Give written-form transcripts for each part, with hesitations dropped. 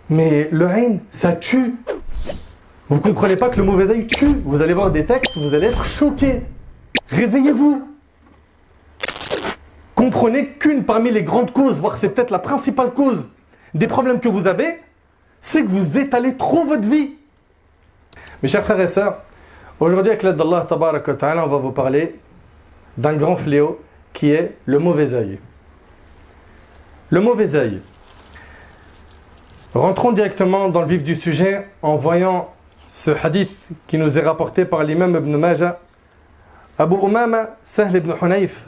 Mais le haïn, ça tue. Vous ne comprenez pas que le mauvais œil tue. Vous allez voir des textes, vous allez être choqués. Réveillez-vous. Comprenez qu'une parmi les grandes causes, voire c'est peut-être la principale cause des problèmes que vous avez, c'est que vous étalez trop votre vie. Mes chers frères et sœurs, aujourd'hui avec l'aide d'Allah Tabaraka wa Ta'ala, on va vous parler d'un grand fléau qui est le mauvais œil. Le mauvais œil. Rentrons directement dans le vif du sujet en voyant ce hadith qui nous est rapporté par l'imam Ibn Majah. Abu Umama, Sahl ibn Hunayf,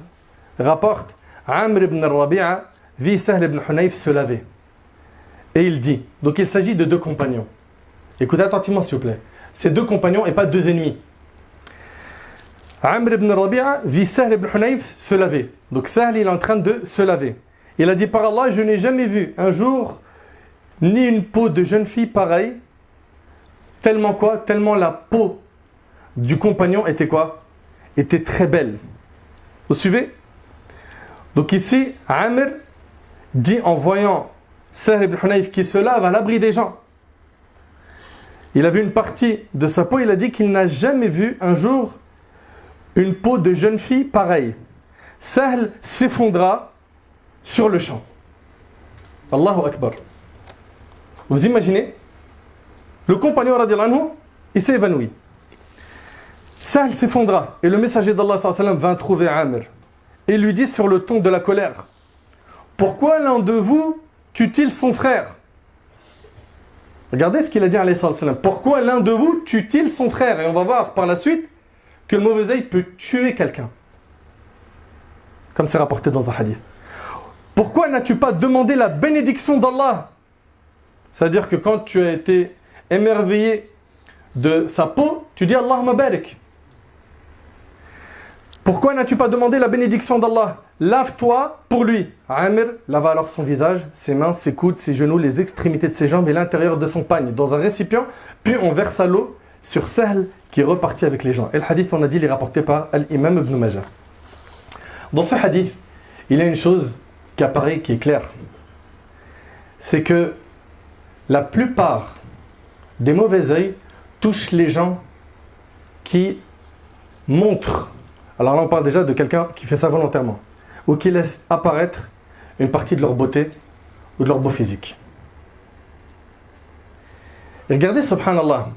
rapporte Amr ibn Rabi'a vit Sahl ibn Hunayf se laver. Et il dit, donc il s'agit de deux compagnons. Écoutez attentivement s'il vous plaît. Ces deux compagnons et pas deux ennemis. Amr ibn Rabi'a vit Sahl ibn Hunayf se laver. Donc Sahl il est en train de se laver. Il a dit par Allah, je n'ai jamais vu un jour ni une peau de jeune fille pareille. Tellement quoi? Tellement la peau du compagnon était quoi? Était très belle. Vous suivez? Donc ici, Amr dit en voyant Sahl ibn Hunayf qui se lave à l'abri des gens. Il a vu une partie de sa peau, il a dit qu'il n'a jamais vu un jour une peau de jeune fille pareille. Sahl s'effondra sur le champ. Allahu Akbar. Vous imaginez? Le compagnon radiallahu anhu, il s'est évanoui. Sahl s'effondra et le messager d'Allah sallallahu alayhi wa sallam vint trouver Amr et lui dit sur le ton de la colère: pourquoi l'un de vous tue-t-il son frère? Regardez ce qu'il a dit alayhi wa sallam. Pourquoi l'un de vous tue-t-il son frère? Et on va voir par la suite que le mauvais œil peut tuer quelqu'un. Comme c'est rapporté dans un hadith. Pourquoi n'as-tu pas demandé la bénédiction d'Allah? C'est-à-dire que quand tu as été émerveillé de sa peau, tu dis Allahumma barik. Pourquoi n'as-tu pas demandé la bénédiction d'Allah? Lave-toi pour lui. Amr lava alors son visage, ses mains, ses coudes, ses genoux, les extrémités de ses jambes et l'intérieur de son pagne dans un récipient, puis on versa l'eau sur Sahl qui est reparti avec les gens. Et le hadith, on a dit, il est rapporté par l'imam Ibn Majah. Dans ce hadith, il y a une chose qui apparaît, qui est claire. C'est que la plupart des mauvais œils touchent les gens qui montrent. Alors là, on parle déjà de quelqu'un qui fait ça volontairement ou qui laisse apparaître une partie de leur beauté ou de leur beau physique. Et regardez, subhanallah.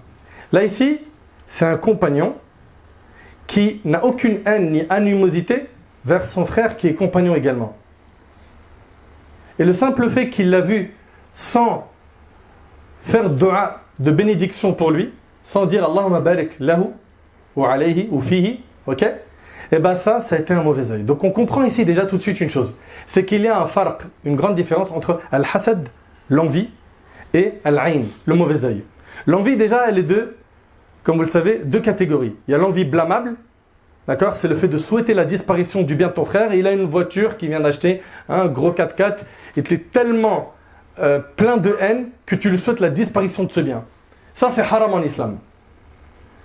Là, ici, c'est un compagnon qui n'a aucune haine ni animosité vers son frère qui est compagnon également. Et le simple fait qu'il l'a vu sans faire dua de bénédiction pour lui, sans dire Allahumma barik lahu ou alayhi ou fihi, ok? Et bien ça a été un mauvais œil. Donc on comprend ici déjà tout de suite une chose, c'est qu'il y a un farq, une grande différence entre al-hasad, l'envie, et al-ayn, le mauvais œil. L'envie déjà, elle est de, comme vous le savez, deux catégories. Il y a l'envie blâmable, d'accord? C'est le fait de souhaiter la disparition du bien de ton frère. Il a une voiture qu'il vient d'acheter, un gros 4x4, il est tellement plein de haine que tu lui souhaites la disparition de ce bien. Ça c'est haram en islam.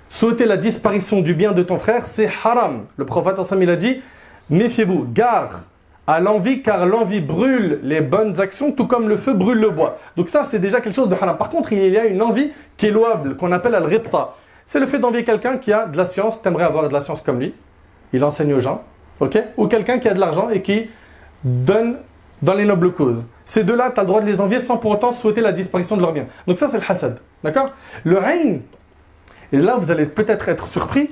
Souhaiter la disparition du bien de ton frère, c'est haram. Le prophète il a dit, méfiez-vous, gare à l'envie, car l'envie brûle les bonnes actions, tout comme le feu brûle le bois. Donc ça, c'est déjà quelque chose de haram. Par contre, il y a une envie qui est louable, qu'on appelle al-ribta. C'est le fait d'envier quelqu'un qui a de la science, t'aimerais avoir de la science comme lui, il enseigne aux gens, ok? Ou quelqu'un qui a de l'argent et qui donne dans les nobles causes. Ces deux-là, tu as le droit de les envier sans pour autant souhaiter la disparition de leur bien. Donc ça, c'est le hasad, d'accord? Le ayn, et là, vous allez peut-être être surpris,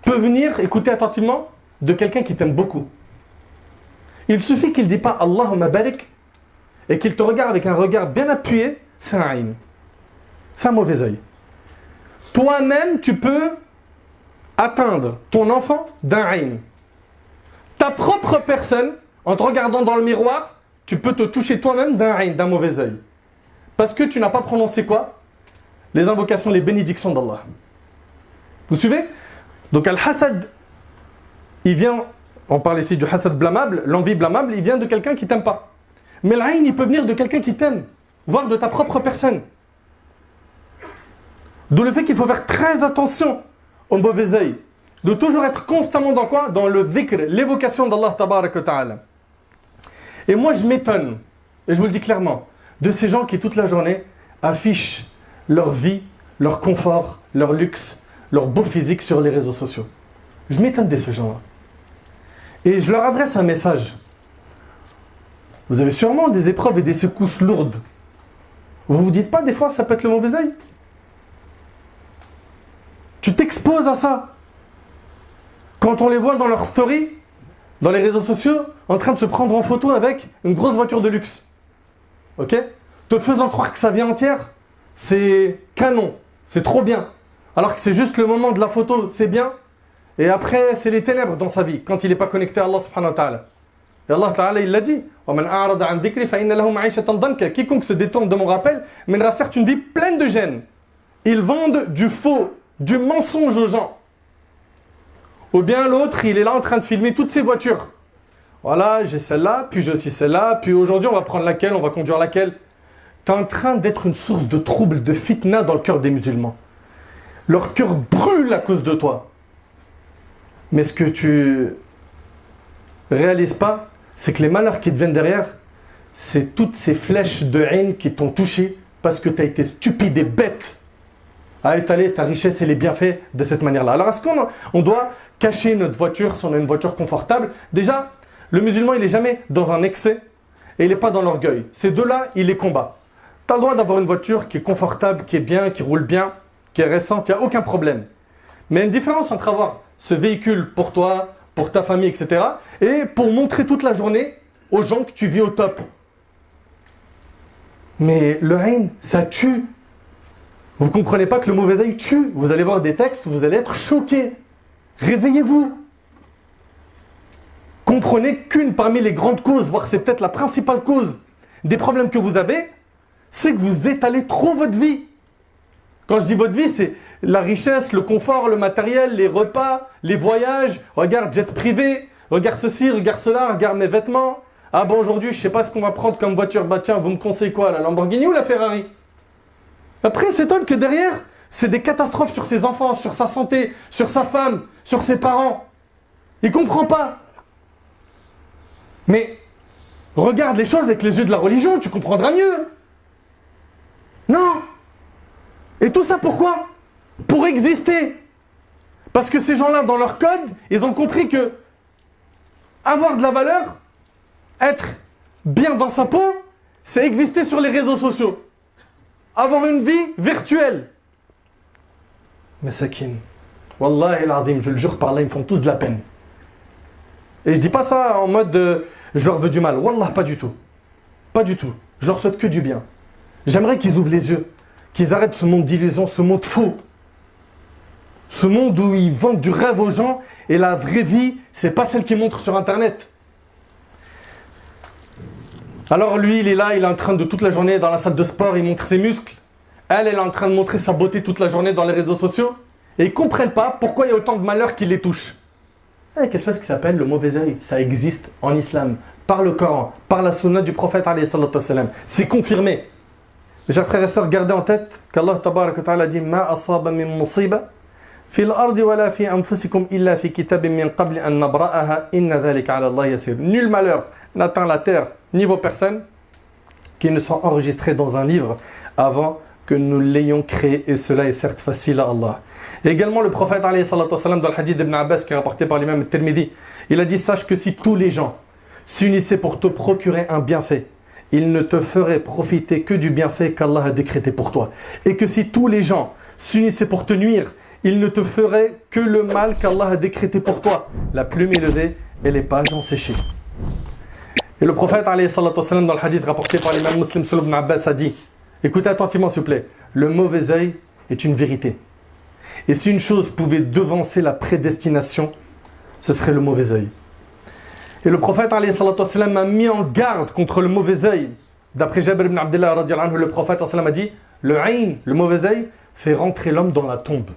peut venir, écoutez attentivement, de quelqu'un qui t'aime beaucoup. Il suffit qu'il ne dise pas Allahumma barik et qu'il te regarde avec un regard bien appuyé, c'est un ayn. C'est un mauvais œil. Toi-même, tu peux atteindre ton enfant d'un ayn. Ta propre personne, en te regardant dans le miroir, tu peux te toucher toi-même d'un ayn, d'un mauvais œil. Parce que tu n'as pas prononcé quoi? Les invocations, les bénédictions d'Allah. Vous suivez? Donc al-hasad, il vient, on parle ici du hasad blâmable, l'envie blâmable, il vient de quelqu'un qui t'aime pas. Mais l'ayn, il peut venir de quelqu'un qui t'aime, voire de ta propre personne. D'où le fait qu'il faut faire très attention au mauvais œil. De toujours être constamment dans quoi? Dans le dhikr, l'évocation d'Allah tabarak wa ta'ala. Et moi je m'étonne, et je vous le dis clairement, de ces gens qui toute la journée affichent leur vie, leur confort, leur luxe, leur beau physique sur les réseaux sociaux. Je m'étonne de ces gens-là. Et je leur adresse un message. Vous avez sûrement des épreuves et des secousses lourdes. Vous vous dites pas des fois ça peut être le mauvais œil? Tu t'exposes à ça. Quand on les voit dans leur story, dans les réseaux sociaux, en train de se prendre en photo avec une grosse voiture de luxe. Ok? Te faisant croire que sa vie entière, c'est canon, c'est trop bien. Alors que c'est juste le moment de la photo, c'est bien. Et après, c'est les ténèbres dans sa vie, quand il n'est pas connecté à Allah subhanahu wa ta'ala. Et Allah ta'ala, il l'a dit. Quiconque se détourne de mon rappel mènera certes une vie pleine de gêne. Ils vendent du faux, du mensonge aux gens. Ou bien l'autre, il est là en train de filmer toutes ses voitures. Voilà, j'ai celle-là, puis j'ai aussi celle-là, puis aujourd'hui on va prendre laquelle, on va conduire laquelle. Tu es en train d'être une source de trouble, de fitna dans le cœur des musulmans. Leur cœur brûle à cause de toi. Mais ce que tu réalises pas, c'est que les malheurs qui te viennent derrière, c'est toutes ces flèches de haine qui t'ont touché parce que tu as été stupide et bête à étaler ta richesse et les bienfaits de cette manière-là. Alors est-ce qu'on doit cacher notre voiture si on a une voiture confortable? Déjà, le musulman, il n'est jamais dans un excès et il n'est pas dans l'orgueil. Ces deux-là, il les combat. Tu as le droit d'avoir une voiture qui est confortable, qui est bien, qui roule bien, qui est récente, il n'y a aucun problème. Mais il y a une différence entre avoir ce véhicule pour toi, pour ta famille, etc. et pour montrer toute la journée aux gens que tu vis au top. Mais le haine, ça tue. Vous ne comprenez pas que le mauvais œil tue. Vous allez voir des textes, vous allez être choqués. Réveillez-vous. Comprenez qu'une parmi les grandes causes, voire c'est peut-être la principale cause des problèmes que vous avez, c'est que vous étalez trop votre vie. Quand je dis votre vie, c'est la richesse, le confort, le matériel, les repas, les voyages. Regarde, jet privé, regarde ceci, regarde cela, regarde mes vêtements. Ah bon, aujourd'hui, je ne sais pas ce qu'on va prendre comme voiture. Bah tiens, vous me conseillez quoi, la Lamborghini ou la Ferrari? Après, il s'étonne que derrière, c'est des catastrophes sur ses enfants, sur sa santé, sur sa femme, sur ses parents. Il ne comprend pas. Mais regarde les choses avec les yeux de la religion, tu comprendras mieux. Non. Et tout ça pourquoi? Pour exister. Parce que ces gens-là, dans leur code, ils ont compris que avoir de la valeur, être bien dans sa peau, c'est exister sur les réseaux sociaux. Avoir une vie virtuelle. Mais Sakin, Wallahi al-Azim, je le jure par là, ils me font tous de la peine. Et je dis pas ça en mode je leur veux du mal. Wallah, pas du tout. Pas du tout. Je leur souhaite que du bien. J'aimerais qu'ils ouvrent les yeux, qu'ils arrêtent ce monde d'illusion, ce monde faux. Ce monde où ils vendent du rêve aux gens et la vraie vie, c'est pas celle qu'ils montrent sur Internet. Alors lui, il est là, il est en train de toute la journée dans la salle de sport, il montre ses muscles. Elle est en train de montrer sa beauté toute la journée dans les réseaux sociaux. Et ils ne comprennent pas pourquoi il y a autant de malheurs qui les touchent. Il y a quelque chose qui s'appelle le mauvais œil. Ça existe en islam, par le Coran, par la sunna du prophète. C'est confirmé. Mes chers frères et sœurs, gardez en tête qu'Allah tabaraka wa ta'ala dit « Ma asaba min musiba fi al-ardi wa la fi anfusikum illa fi kitabin min qabli an nabra'aha inna dhalika ala Allah yasir » Nul malheur n'atteint la terre ni vos personnes qui ne sont enregistrés dans un livre avant que nous l'ayons créé, et cela est certes facile à Allah. Et également le prophète dans le hadith d'Ibn Abbas qui est rapporté par l'imam al-Tirmidhi, il a dit: sache que si tous les gens s'unissaient pour te procurer un bienfait, ils ne te feraient profiter que du bienfait qu'Allah a décrété pour toi. Et que si tous les gens s'unissaient pour te nuire, ils ne te feraient que le mal qu'Allah a décrété pour toi. La plume est levée et les pages ont séché. Et le prophète dans le hadith rapporté par l'imam Muslim sur Ibn Abbas a dit: écoutez attentivement s'il vous plaît, le mauvais œil est une vérité. Et si une chose pouvait devancer la prédestination, ce serait le mauvais œil. Et le prophète a mis en garde contre le mauvais œil. D'après Jabir ibn Abdullah, le prophète a dit: le ayn, le mauvais œil, fait rentrer l'homme dans la tombe.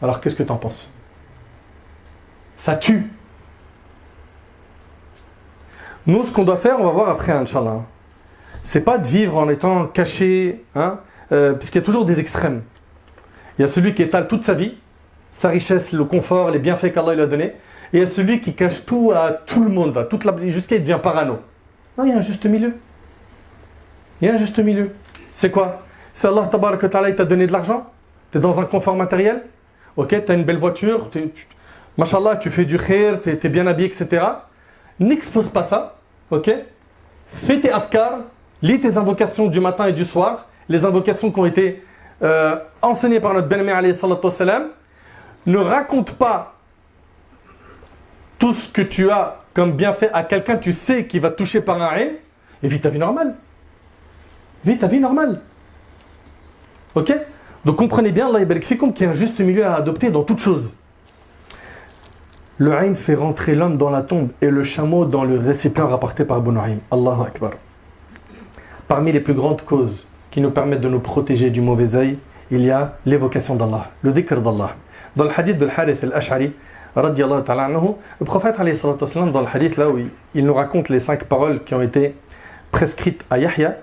Alors qu'est-ce que tu en penses? Ça tue. Nous, ce qu'on doit faire, on va voir après, Inch'Allah. C'est pas de vivre en étant caché, puisqu'il y a toujours des extrêmes. Il y a celui qui étale toute sa vie, sa richesse, le confort, les bienfaits qu'Allah lui a donnés. Et il y a celui qui cache tout à tout le monde, jusqu'à il devient parano. Non, il y a un juste milieu. Il y a un juste milieu. C'est quoi? Si Allah tabarak wa ta'ala t'a donné de l'argent, tu es dans un confort matériel, ok, tu as une belle voiture, mashallah, tu fais du khair, tu es bien habillé, etc. N'expose pas ça, ok. Fais tes afkars, lis tes invocations du matin et du soir, les invocations qui ont été enseignées par notre Ben-Aimé alayhi salatu wassalam. Ne raconte pas tout ce que tu as comme bienfait à quelqu'un, tu sais qui va te toucher par un aïn, et vis ta vie normale. Vis ta vie normale. Ok? Donc comprenez bien, Allah yabarak fikum, qu'il y a un juste milieu à adopter dans toute chose. Le aïn fait rentrer l'homme dans la tombe et le chameau dans le récipient rapporté par Abu Nu'aym. Allahu Akbar. Parmi les plus grandes causes qui nous permettent de nous protéger du mauvais œil, il y a l'évocation d'Allah, le dhikr d'Allah. Dans le hadith de Al-Harith al-Ash'ari, radiyallahu ta'ala anhu, le prophète alayhi salatu wassalam, dans le hadith là où il nous raconte les 5 paroles qui ont été prescrites à Yahya,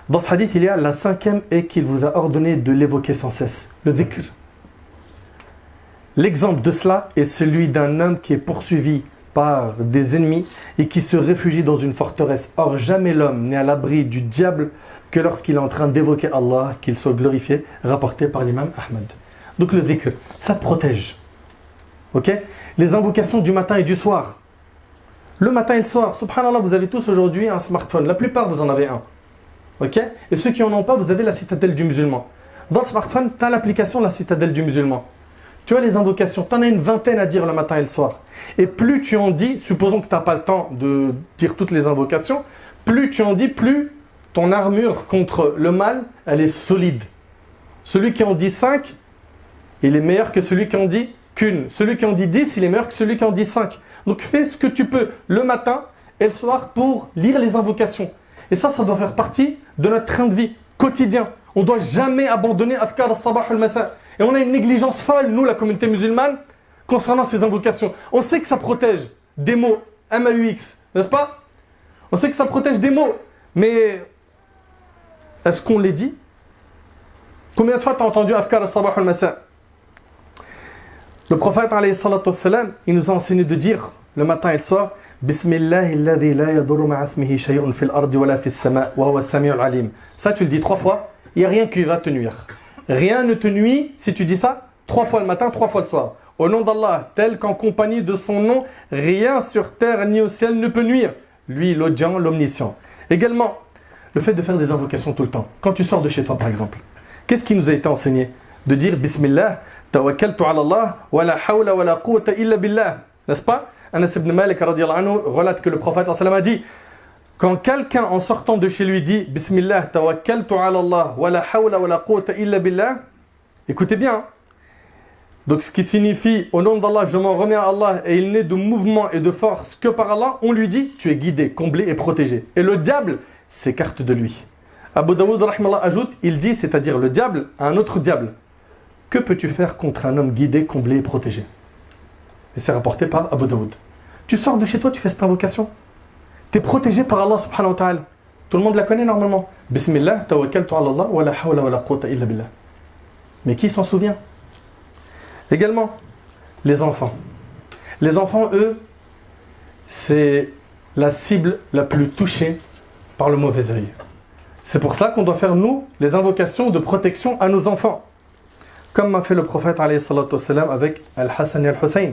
dans ce hadith il y a la 5e et qu'il vous a ordonné de l'évoquer sans cesse, le dhikr. L'exemple de cela est celui d'un homme qui est poursuivi par des ennemis et qui se réfugie dans une forteresse. Or jamais l'homme n'est à l'abri du diable que lorsqu'il est en train d'évoquer Allah, qu'il soit glorifié, rapporté par l'imam Ahmad. Donc le dhikr, ça te protège. Ok? Les invocations du matin et du soir. Le matin et le soir, subhanallah, vous avez tous aujourd'hui un smartphone. La plupart, vous en avez un. Ok? Et ceux qui n'en ont pas, vous avez la citadelle du musulman. Dans le smartphone, tu as l'application la citadelle du musulman. Tu as les invocations, tu en as une vingtaine à dire le matin et le soir. Et plus tu en dis, supposons que tu n'as pas le temps de dire toutes les invocations, plus tu en dis, plus ton armure contre le mal, elle est solide. Celui qui en dit 5, il est meilleur que celui qui en dit qu'une. Celui qui en dit 10, il est meilleur que celui qui en dit 5. Donc fais ce que tu peux le matin et le soir pour lire les invocations. Et ça doit faire partie de notre train de vie quotidien. On ne doit jamais abandonner Afkar al-Sabah al-Masa. Et on a une négligence folle, nous, la communauté musulmane, concernant ces invocations. On sait que ça protège des mots, M-A-U-X, n'est-ce pas? On sait que ça protège des mots, mais est-ce qu'on les dit? Combien de fois tu as entendu Afkar al-Sabah al-Masa? Le prophète, alayhi salatu wassalam, il nous a enseigné de dire, le matin et le soir, Bismillahi alladhi la yadurru ma'a ismihi shay'un fil ardi wala fis sama' wa huwa as-sami'ul 'alim. Ça, tu le dis 3 fois, il n'y a rien qui va te nuire. Rien ne te nuit si tu dis ça 3 fois le matin, 3 fois le soir. Au nom d'Allah, tel qu'en compagnie de son nom, rien sur terre ni au ciel ne peut nuire. Lui, l'audient, l'omniscient. Également, le fait de faire des invocations tout le temps. Quand tu sors de chez toi, par exemple, qu'est-ce qui nous a été enseigné? De dire Bismillah, tawakkaltu ala Allah, wa la hawla wa la quwwata illa billah. N'est-ce pas? Anas ibn Malik radiyallahu anhu relate que le prophète a dit: quand quelqu'un en sortant de chez lui dit Bismillah, tawakkaltu ala Allah, wa la hawla wa la quwwata illa billah, écoutez bien. Donc ce qui signifie au nom d'Allah, je m'en remets à Allah et il n'est de mouvement et de force que par Allah, on lui dit tu es guidé, comblé et protégé. Et le diable s'écarte de lui. Abu Daoud rahmallah ajoute, il dit, c'est-à-dire le diable à un autre diable, que peux-tu faire contre un homme guidé, comblé et protégé? Et c'est rapporté par Abu Daoud. Tu sors de chez toi, tu fais cette invocation. Tu es protégé par Allah subhanahu wa ta'ala. Tout le monde la connaît normalement. Bismillah, tawakkaltu ala Allah, wa la hawla wa la quwwata illa billah. Mais qui s'en souvient? Également, les enfants. Les enfants, eux, c'est la cible la plus touchée par le mauvais œil. C'est pour ça qu'on doit faire, nous, les invocations de protection à nos enfants. Comme m'a fait le prophète alayhi salatu wassalam avec Al-Hassan et Al-Hussein.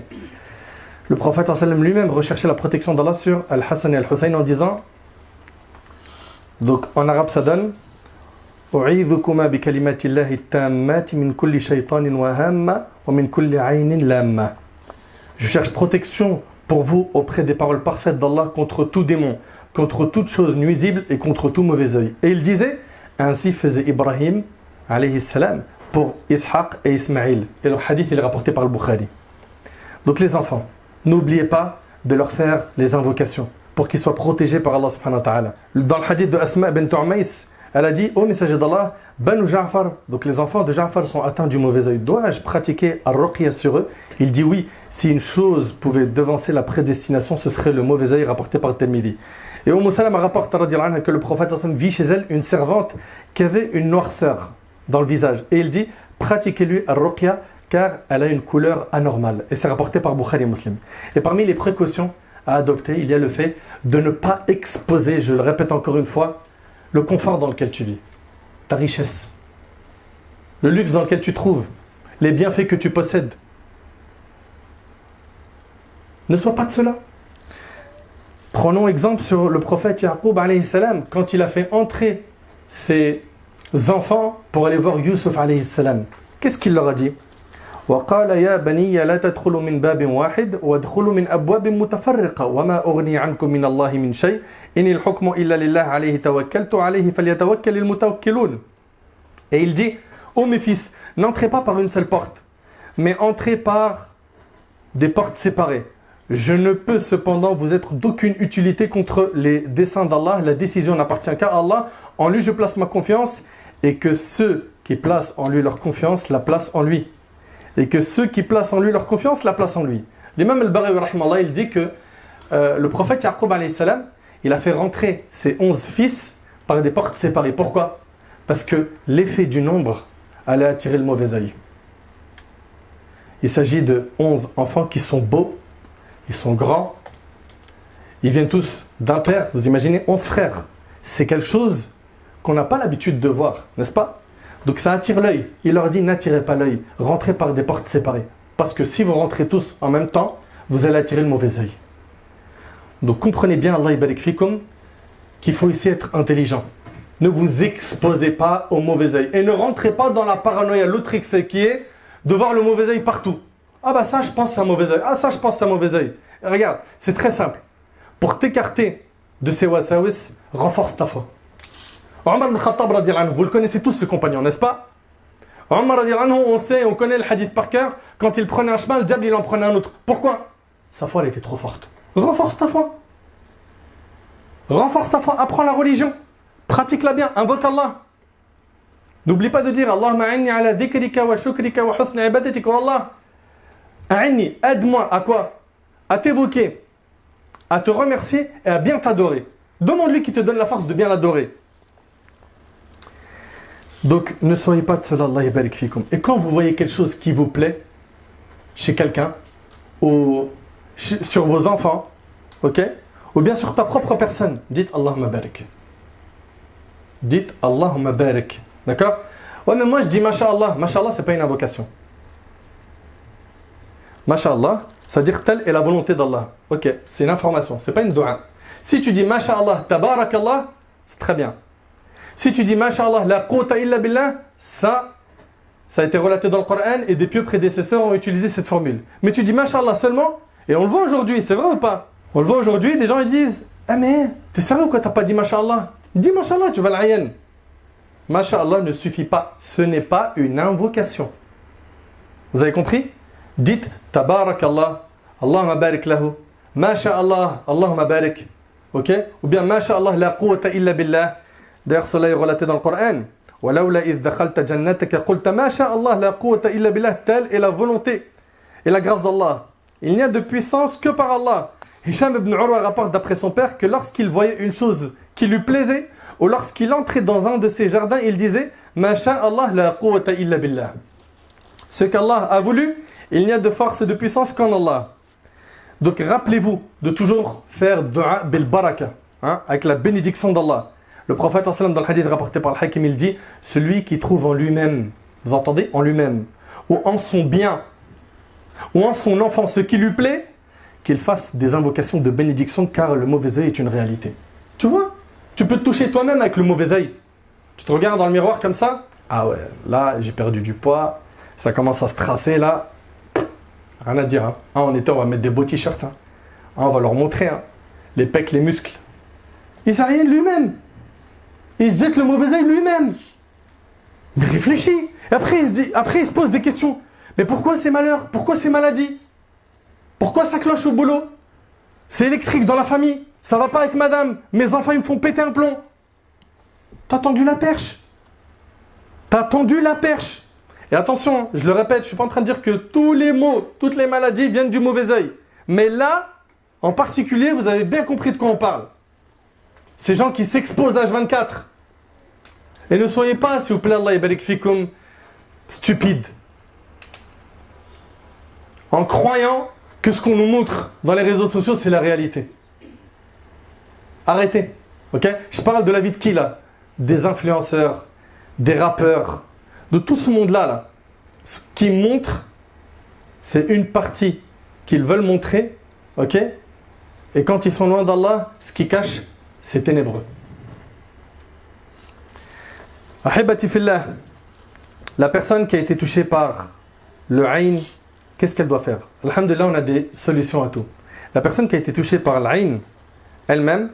Le prophète lui-même recherchait la protection d'Allah sur Al-Hassan et Al-Hussein en disant, donc en arabe ça donne U'idhukuma bi kalimatillahi tammati min kulli shaytanin wa hamma wa min kulli aynin lamma. Je cherche protection pour vous auprès des paroles parfaites d'Allah contre tout démon, contre toute chose nuisible et contre tout mauvais œil. Et il disait, ainsi faisait Ibrahim alayhi salam pour Ishaq et Ismaïl. Et le hadith il est rapporté par le Bukhari. Donc les enfants, n'oubliez pas de leur faire les invocations pour qu'ils soient protégés par Allah subhanahu wa ta'ala. Dans le hadith de Asma bint Umays, elle a dit, ô messager d'Allah, Banu Ja'far, donc les enfants de Ja'far sont atteints du mauvais œil. Dois-je pratiquer ar-ruqya sur eux? Il dit oui, si une chose pouvait devancer la prédestination, ce serait le mauvais œil rapporté par Tirmidhi. Et Umm Salama rapporte que le prophète vit chez elle une servante qui avait une noirceur dans le visage. Et il dit, pratiquez-lui ar-ruqya car elle a une couleur anormale. Et c'est rapporté par Bukhari et Muslim. Et parmi les précautions à adopter, il y a le fait de ne pas exposer, je le répète encore une fois, le confort dans lequel tu vis, ta richesse, le luxe dans lequel tu te trouves, les bienfaits que tu possèdes. Ne sois pas de cela. Prenons exemple sur le prophète Yaqub alayhi salam, quand il a fait entrer ses enfants pour aller voir Yusuf alayhi salam. Qu'est-ce qu'il leur a dit? وقال يا بني لا تدخلوا من باب واحد وادخلوا من أبواب متفرقة وما أغني عنكم من الله من شيء إن الحكم إلا لله عليه توكلت عليه فليتوكل المتوكلون. Et il dit, ô mes fils, n'entrez pas par une seule porte, mais entrez par des portes séparées. Je ne peux cependant vous être d'aucune utilité contre les desseins d'Allah. La décision n'appartient qu'à Allah. En lui, je place ma confiance et que ceux qui placent en lui leur confiance la placent en lui. Et que ceux qui placent en lui leur confiance la placent en lui. L'imam al-Baghawi, rahimallah, il dit que le prophète Yaqub alayhi salam, il a fait rentrer ses 11 fils par des portes séparées. Pourquoi? Parce que l'effet du nombre allait attirer le mauvais œil. Il s'agit de 11 enfants qui sont beaux, ils sont grands, ils viennent tous d'un père, vous imaginez 11 frères. C'est quelque chose qu'on n'a pas l'habitude de voir, n'est-ce pas? Donc ça attire l'œil. Il leur dit n'attirez pas l'œil, rentrez par des portes séparées. Parce que si vous rentrez tous en même temps, vous allez attirer le mauvais œil. Donc comprenez bien, Allah yabarik fikum, qu'il faut ici être intelligent. Ne vous exposez pas au mauvais œil. Et ne rentrez pas dans la paranoïa, l'autre excès qui est de voir le mauvais œil partout. Ah bah ça je pense c'est un mauvais œil. Ah ça je pense c'est un mauvais œil. Et regarde, c'est très simple. Pour t'écarter de ces wasawis, renforce ta foi. Omar ibn Khattab radiyallahu anhu, vous le connaissez tous ce compagnon, n'est-ce pas? Omar radiyallahu anhu, on sait, on connaît le hadith par cœur. Quand il prenait un chemin, le diable il en prenait un autre. Pourquoi? Sa foi elle était trop forte. Renforce ta foi. Renforce ta foi, apprends la religion. Pratique-la bien, invoque Allah. N'oublie pas de dire Allahumma a'inni ala dhikrika wa shukrika wa husni ibadatika wa Allah. A'inni, aide-moi à quoi? À t'évoquer, à te remercier et à bien t'adorer. Demande-lui qui te donne la force de bien l'adorer. Donc ne soyez pas de cela, Allah yabarik fikum. Et quand vous voyez quelque chose qui vous plaît chez quelqu'un ou sur vos enfants, ok, ou bien sur ta propre personne, dites Allahumma barik. Dites Allahumma barik. D'accord? Ouais, mais moi je dis Masha'Allah. Masha'Allah, c'est pas une invocation. Masha'Allah, c'est-à-dire telle est la volonté d'Allah. Ok, c'est une information, c'est pas une dua. Si tu dis Masha'Allah, Tabarakallah, c'est très bien. Si tu dis Masha'Allah, la quwwata illa billah, ça a été relaté dans le Coran et des pieux prédécesseurs ont utilisé cette formule. Mais tu dis Masha'Allah seulement, et on le voit aujourd'hui, c'est vrai ou pas? On le voit aujourd'hui, des gens ils disent ah mais t'es sérieux ou quoi, t'as pas dit Masha'Allah? Dis Masha'Allah, tu vas l'ayen. Masha'Allah ne suffit pas, ce n'est pas une invocation. Vous avez compris? Dites Tabarakallah, Allahumma barik lahu, Masha'Allah, Allahumma barik. Ok? Ou bien Masha'Allah, la quwwata illa billah. D'ailleurs, cela est relaté dans le Coran. وَلَوْلَا إِذْ دَخَلْتَ جَنَّتَكَ قُلْتَ مَا شَاءَ اللَّهُ لَا قُوَّةَ إِلَّا بِاللَّهِ. Telle est la volonté et la grâce d'Allah. Il n'y a de puissance que par Allah. Hisham ibn Urwa rapporte d'après son père que lorsqu'il voyait une chose qui lui plaisait, ou lorsqu'il entrait dans un de ses jardins, il disait مَا شَاءَ اللَّهُ لَا قُوَّةَ إِلَّا بِاللَّهِ. Ce qu'Allah a voulu, il n'y a de force et de puissance qu'en Allah. Donc rappelez-vous de toujours faire dua bil baraka, avec la bénédiction d'Allah. Le prophète dans le hadith rapporté par le Hakim, il dit celui qui trouve en lui-même, vous entendez, en lui-même, ou en son bien, ou en son enfant ce qui lui plaît, qu'il fasse des invocations de bénédiction, car le mauvais œil est une réalité. Tu vois, tu peux te toucher toi-même avec le mauvais œil. Tu te regardes dans le miroir comme ça, ah ouais, là j'ai perdu du poids, ça commence à se tracer là, rien à dire. En été, on va mettre des beaux t-shirts, on va leur montrer les pecs, les muscles. Il ne sait rien de lui-même. Il se jette le mauvais œil lui-même. Mais réfléchis. Et après, il se pose des questions. Mais pourquoi ces malheurs? Pourquoi ces maladies? Pourquoi ça cloche au boulot? C'est électrique dans la famille. Ça va pas avec madame. Mes enfants, ils me font péter un plomb. T'as tendu la perche. T'as tendu la perche. Et attention, je le répète, je ne suis pas en train de dire que tous les maux, toutes les maladies viennent du mauvais œil. Mais là, en particulier, vous avez bien compris de quoi on parle. Ces gens qui s'exposent H24. Et ne soyez pas, s'il vous plaît, Allah yabarik fikum, stupides. En croyant que ce qu'on nous montre dans les réseaux sociaux, c'est la réalité. Arrêtez. Ok? Je parle de la vie de qui là? Des influenceurs, des rappeurs, de tout ce monde-là, là, ce qu'ils montrent, c'est une partie qu'ils veulent montrer, ok? Et quand ils sont loin d'Allah, ce qu'ils cachent, c'est ténébreux. Ahibati fillah, la personne qui a été touchée par le ayn, qu'est-ce qu'elle doit faire? Alhamdulillah, on a des solutions à tout. La personne qui a été touchée par l'ayn elle-même,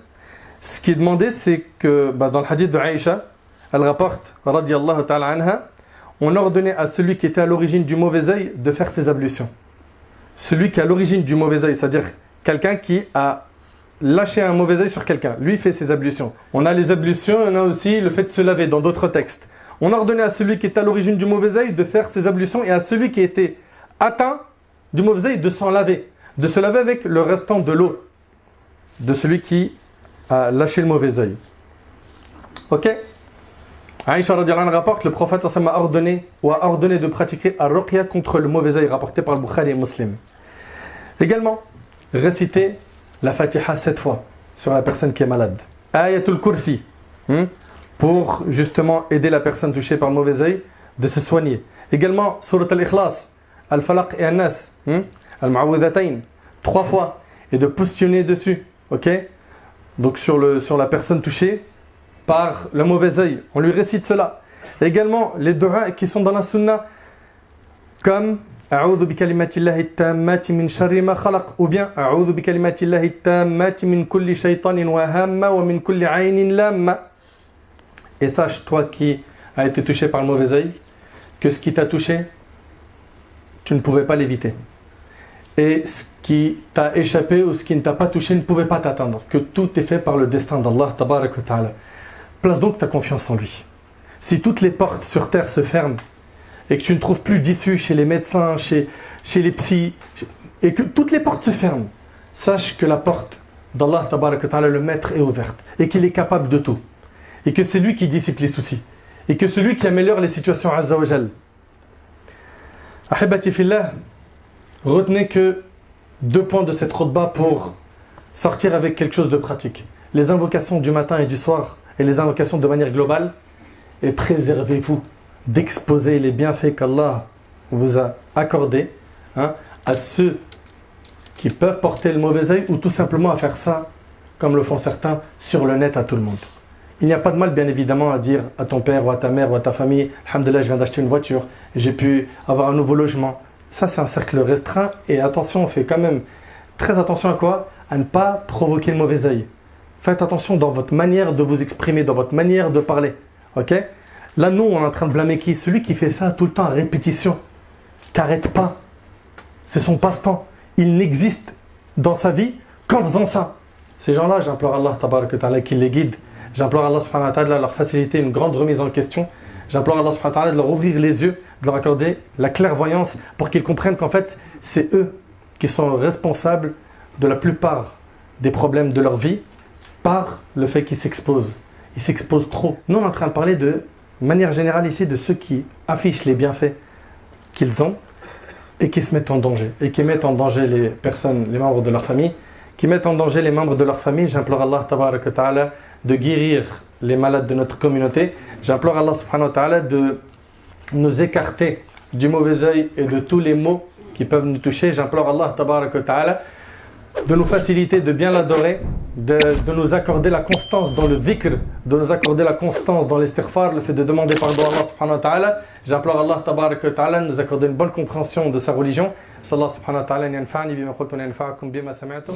ce qui est demandé, c'est que dans le hadith de Aïcha, elle rapporte, radiyallahu ta'ala anha, on ordonnait à celui qui était à l'origine du mauvais œil de faire ses ablutions. Celui qui est à l'origine du mauvais œil, c'est-à-dire quelqu'un qui a lâché un mauvais œil sur quelqu'un, lui fait ses ablutions. On a les ablutions, on a aussi le fait de se laver dans d'autres textes. On ordonnait à celui qui est à l'origine du mauvais œil de faire ses ablutions et à celui qui était atteint du mauvais œil de s'en laver, de se laver avec le restant de l'eau de celui qui a lâché le mauvais œil. Ok? Aïcha radiyallahu anha rapporte, le prophète a ordonné de pratiquer ar-ruqya contre le mauvais œil, rapporté par le Bukhari et Muslim. Également, réciter la Fatiha 7 fois sur la personne qui est malade. Ayatul Kursi, pour justement aider la personne touchée par le mauvais œil de se soigner. Également, Surat al-Ikhlas, Al-Falaq et An-Nas, Al-Ma'awwidhatayn, 3 fois, et de positionner dessus, ok? Donc sur la personne touchée par le mauvais œil, on lui récite cela. Également, les du'a qui sont dans la sunna, comme A'udhu bi kalimatillahi tammati min sharri ma khalaq, ou bien A'udhu bi kalimatillahi tammati min kulli shaytanin wa hamma wa min kulli aynin lamma. Et sache, toi qui as été touché par le mauvais œil, que ce qui t'a touché, tu ne pouvais pas l'éviter. Et ce qui t'a échappé ou ce qui ne t'a pas touché ne pouvait pas t'atteindre. Que tout est fait par le destin d'Allah, tabarak wa ta'ala. Place donc ta confiance en lui. Si toutes les portes sur terre se ferment et que tu ne trouves plus d'issue chez les médecins, chez les psys, et que toutes les portes se ferment, sache que la porte d'Allah, tabarak wa ta'ala, le maître, est ouverte et qu'il est capable de tout. Et que c'est lui qui dissipe les soucis. Et que c'est lui qui améliore les situations, azza wa jal. Ahibati fillah, retenez que 2 points de cette khutbah pour sortir avec quelque chose de pratique. Les invocations du matin et du soir, et les invocations de manière globale, et préservez-vous d'exposer les bienfaits qu'Allah vous a accordés à ceux qui peuvent porter le mauvais œil, ou tout simplement à faire ça, comme le font certains, sur le net à tout le monde. Il n'y a pas de mal, bien évidemment, à dire à ton père ou à ta mère ou à ta famille, alhamdoulilah, je viens d'acheter une voiture, j'ai pu avoir un nouveau logement. Ça, c'est un cercle restreint, et attention, on fait quand même très attention à quoi? À ne pas provoquer le mauvais œil. Faites attention dans votre manière de vous exprimer, dans votre manière de parler. Ok? Là, nous, on est en train de blâmer qui? Celui qui fait ça tout le temps à répétition, qui n'arrête pas. C'est son passe-temps. Il n'existe dans sa vie qu'en faisant ça. Ces gens-là, j'implore Allah tabarak wa ta'ala qu'il les guide. J'implore Allah subhanahu wa ta'ala de leur faciliter une grande remise en question. J'implore Allah subhanahu wa ta'ala de leur ouvrir les yeux, de leur accorder la clairvoyance pour qu'ils comprennent qu'en fait, c'est eux qui sont responsables de la plupart des problèmes de leur vie par le fait qu'ils s'exposent. Ils s'exposent trop. Nous, on est en train de parler de manière générale ici de ceux qui affichent les bienfaits qu'ils ont et qui se mettent en danger. Et qui mettent en danger les personnes, les membres de leur famille, qui mettent en danger les membres de leur famille. J'implore Allah tabarak wa ta'ala de guérir les malades de notre communauté. J'implore Allah subhanahu wa ta'ala de nous écarter du mauvais œil et de tous les maux qui peuvent nous toucher. J'implore Allah tabarak wa ta'ala de nous faciliter, de bien l'adorer, de nous accorder la constance dans le dhikr, de nous accorder la constance dans l'istighfar, le fait de demander pardon à Allah subhanahu wa ta'ala. J'implore Allah tabarak wa ta'ala de nous accorder une bonne compréhension de sa religion. Sallallahu subhanahu wa ta'ala yanfa'ni bima qultu yanfa'akum bima sami'tum.